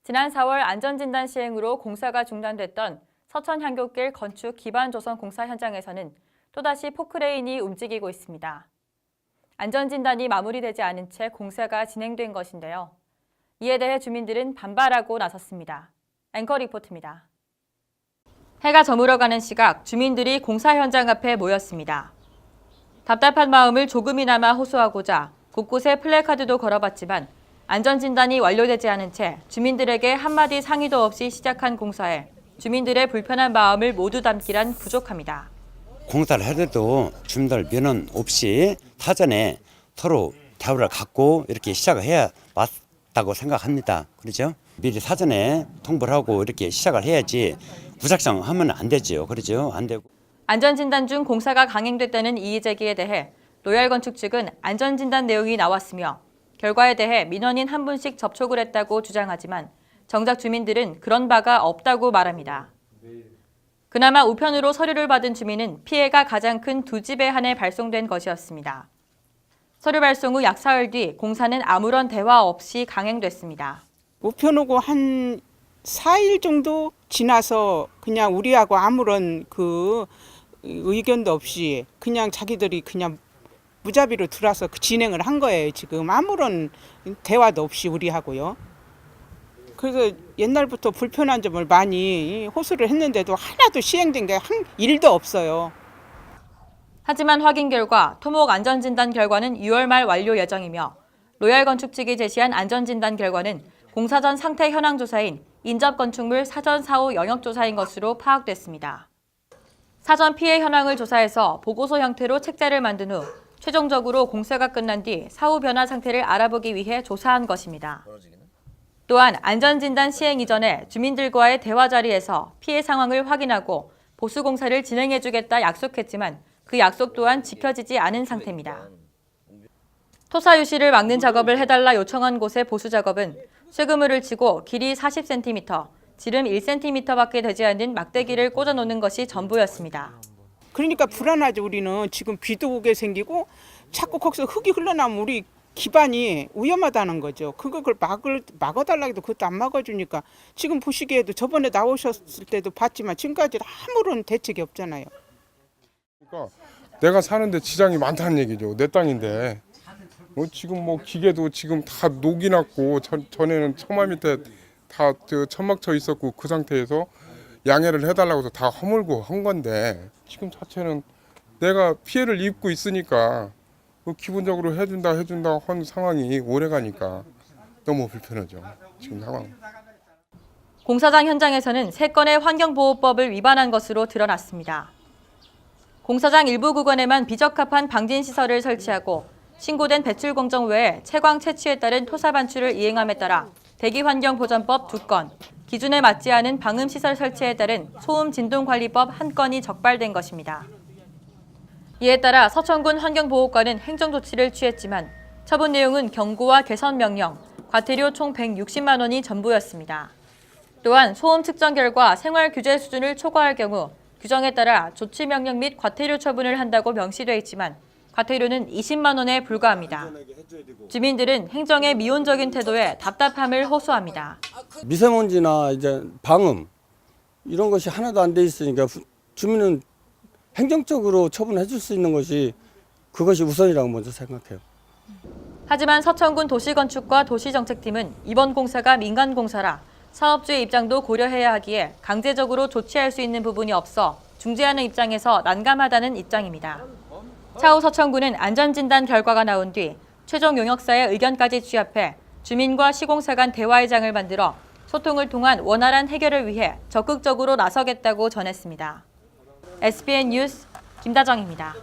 지난 4월 안전진단 시행으로 공사가 중단됐던 서천 향교길 건축 기반 조성 공사 현장에서는 또다시 포크레인이 움직이고 있습니다. 안전진단이 마무리되지 않은 채 공사가 진행된 것인데요. 이에 대해 주민들은 반발하고 나섰습니다. 앵커 리포트입니다. 해가 저물어가는 시각 주민들이 공사 현장 앞에 모였습니다. 답답한 마음을 조금이나마 호소하고자 곳곳에 플래카드도 걸어봤지만 안전진단이 완료되지 않은 채 주민들에게 한마디 상의도 없이 시작한 공사에 주민들의 불편한 마음을 모두 담기란 부족합니다. 공사를 해도 주민들 면허 없이 사전에 서로 대화를 갖고 이렇게 시작을 해야 맞다고 생각합니다. 그렇죠? 미리 사전에 통보를 하고 이렇게 시작을 해야지 무작정 하면 안 되죠. 그렇죠? 안 되고. 안전진단 중 공사가 강행됐다는 이의 제기에 대해 로얄건축 측은 안전진단 내용이 나왔으며 결과에 대해 민원인 한 분씩 접촉을 했다고 주장하지만 정작 주민들은 그런 바가 없다고 말합니다. 그나마 우편으로 서류를 받은 주민은 피해가 가장 큰 두 집에 한해 발송된 것이었습니다. 서류 발송 후 약 사흘 뒤 공사는 아무런 대화 없이 강행됐습니다. 우편 오고 한 4일 정도 지나서 그냥 우리하고 아무런 그 의견도 없이 그냥 자기들이 그냥 무자비로 들어와서 진행을 한 거예요. 지금 아무런 대화도 없이 우리하고요. 그래서 옛날부터 불편한 점을 많이 호소를 했는데도 하나도 시행된 게 한 일도 없어요. 하지만 확인 결과 토목 안전진단 결과는 6월 말 완료 예정이며 로얄건축 측이 제시한 안전진단 결과는 공사 전 상태 현황 조사인 인접건축물 사전 사후 영역 조사인 것으로 파악됐습니다. 사전 피해 현황을 조사해서 보고서 형태로 책자를 만든 후 최종적으로 공사가 끝난 뒤 사후 변화 상태를 알아보기 위해 조사한 것입니다. 또한 안전진단 시행 이전에 주민들과의 대화 자리에서 피해 상황을 확인하고 보수 공사를 진행해주겠다 약속했지만 그 약속 또한 지켜지지 않은 상태입니다. 토사 유실을 막는 작업을 해달라 요청한 곳의 보수 작업은 쇠그물을 치고 길이 40cm, 지름 1cm밖에 되지 않는 막대기를 꽂아놓는 것이 전부였습니다. 그러니까 불안하죠. 우리는 지금 비도 오게 생기고 자꾸 거기서 흙이 흘러나오면 우리 기반이 위험하다는 거죠. 그걸 막아달라고 해도 그것도 안 막아주니까 지금 보시기에도 저번에 나오셨을 때도 봤지만 지금까지 아무런 대책이 없잖아요. 그러니까 내가 사는데 지장이 많다는 얘기죠. 내 땅인데 지금 뭐 기계도 지금 다 녹이 났고 전에는 처마 밑에 다 천막 쳐 있었고 그 상태에서 양해를 해달라고 해서 다 허물고 한 건데 지금 자체는 내가 피해를 입고 있으니까 기본적으로 해준다 한 상황이 오래가니까 너무 불편하죠. 지금 상황. 공사장 현장에서는 3건의 환경보호법을 위반한 것으로 드러났습니다. 공사장 일부 구간에만 비적합한 방진시설을 설치하고 신고된 배출공정 외에 채광 채취에 따른 토사 반출을 이행함에 따라 대기환경보전법 2건, 기준에 맞지 않은 방음시설 설치에 따른 소음진동관리법 1건이 적발된 것입니다. 이에 따라 서천군 환경보호과는 행정조치를 취했지만 처분 내용은 경고와 개선 명령, 과태료 총 160만 원이 전부였습니다. 또한 소음 측정 결과 생활 규제 수준을 초과할 경우 규정에 따라 조치 명령 및 과태료 처분을 한다고 명시돼 있지만 과태료는 20만 원에 불과합니다. 주민들은 행정의 미온적인 태도에 답답함을 호소합니다. 미세먼지나 이제 방음 이런 것이 하나도 안 돼 있으니까 주민은 행정적으로 처분해 줄 수 있는 것이 그것이 우선이라고 먼저 생각해요. 하지만 서천군 도시건축과 도시정책팀은 이번 공사가 민간 공사라 사업주의 입장도 고려해야 하기에 강제적으로 조치할 수 있는 부분이 없어 중재하는 입장에서 난감하다는 입장입니다. 차후 서천군은 안전진단 결과가 나온 뒤 최종 용역사의 의견까지 취합해 주민과 시공사 간 대화의 장을 만들어 소통을 통한 원활한 해결을 위해 적극적으로 나서겠다고 전했습니다. SBN 뉴스 김다정입니다.